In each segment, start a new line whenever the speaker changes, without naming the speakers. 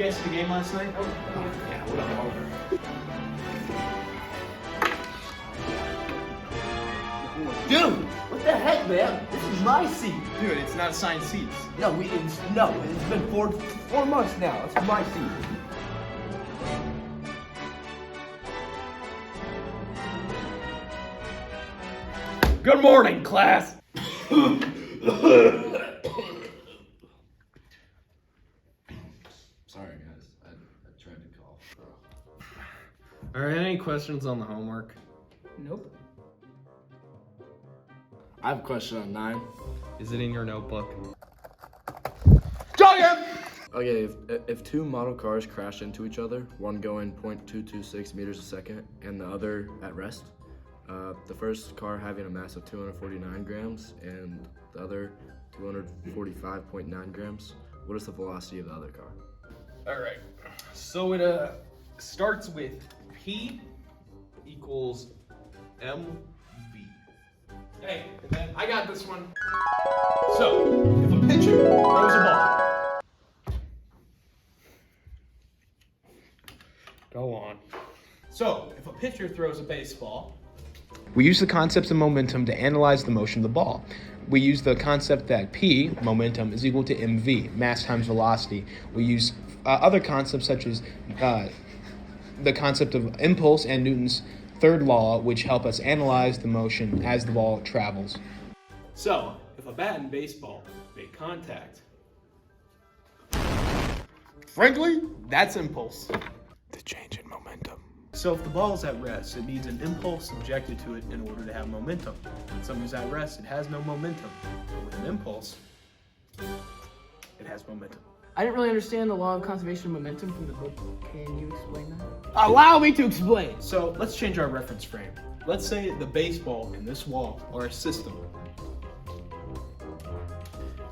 chance to the game last night? Oh, yeah, what up?
Dude, what the heck, man? This is my seat.
Dude, it's not assigned seats.
It's been four months now. It's my seat.
Good morning, class.
Sorry, guys. I tried to call.
All right, any questions on the homework?
Nope.
I have a question on 9.
Is it in your notebook?
Jogger!
Okay, if two model cars crash into each other, one going 0.226 meters a second and the other at rest, the first car having a mass of 249 grams and the other 245.9 grams, what is the velocity of the other car?
All right, so it starts with P equals mv. Hey, I got this one. So, if a pitcher throws a ball. Go on. So, if a pitcher throws a baseball.
We use the concepts of momentum to analyze the motion of the ball. We use the concept that P, momentum, is equal to mv, mass times velocity. We use other concepts such as the concept of impulse and Newton's third law, which help us analyze the motion as the ball travels.
So, if a bat and baseball make contact, frankly, that's impulse.
The change in momentum.
So if the ball is at rest, it needs an impulse subjected to it in order to have momentum. When something's at rest, it has no momentum. But with an impulse, it has momentum.
I didn't really understand the law of conservation of momentum from the book. Can you explain that?
Allow me to explain.
So let's change our reference frame. Let's say the baseball and this wall are a system.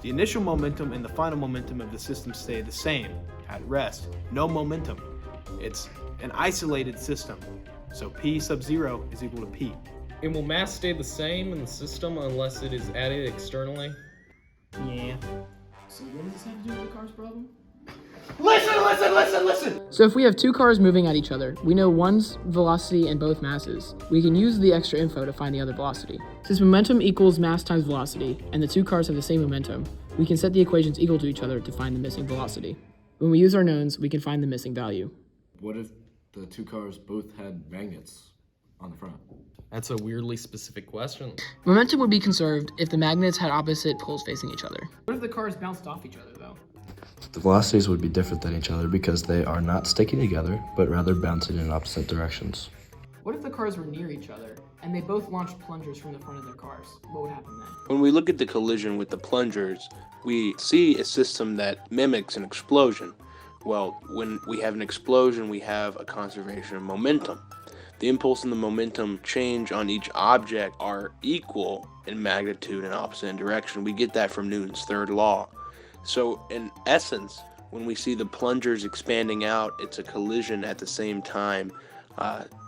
The initial momentum and the final momentum of the system stay the same. At rest, no momentum. It's an isolated system. So P sub 0 is equal to P.
And will mass stay the same in the system unless it is added externally?
Yeah.
So what does this have to do with the car's problem?
Listen!
So if we have two cars moving at each other, we know one's velocity and both masses. We can use the extra info to find the other velocity. Since momentum equals mass times velocity, and the two cars have the same momentum, we can set the equations equal to each other to find the missing velocity. When we use our knowns, we can find the missing value.
What if the two cars both had magnets on the front?
That's a weirdly specific question.
Momentum would be conserved if the magnets had opposite poles facing each other. What if the cars bounced off each other, though?
The velocities would be different than each other because they are not sticking together, but rather bouncing in opposite directions.
What if the cars were near each other, and they both launched plungers from the front of their cars? What would happen then?
When we look at the collision with the plungers, we see a system that mimics an explosion. Well, when we have an explosion, we have a conservation of momentum. The impulse and the momentum change on each object are equal in magnitude and opposite in direction. We get that from Newton's third law. So in essence, when we see the plungers expanding out, it's a collision at the same time,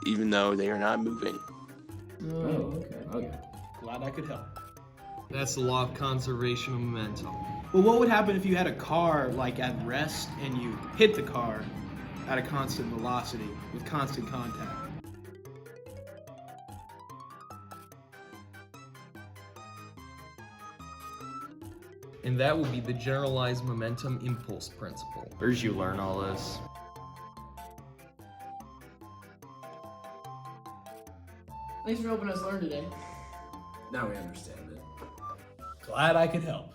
even though they are not moving.
Oh, okay.
Glad I could help.
That's the law of conservation of momentum.
Well, what would happen if you had a car like at rest and you hit the car at a constant velocity with constant contact?
And that would be the generalized momentum impulse principle. Where'd you learn all this?
Thanks for helping us learn today.
Now we understand it.
Glad I could help.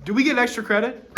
Do we get extra credit?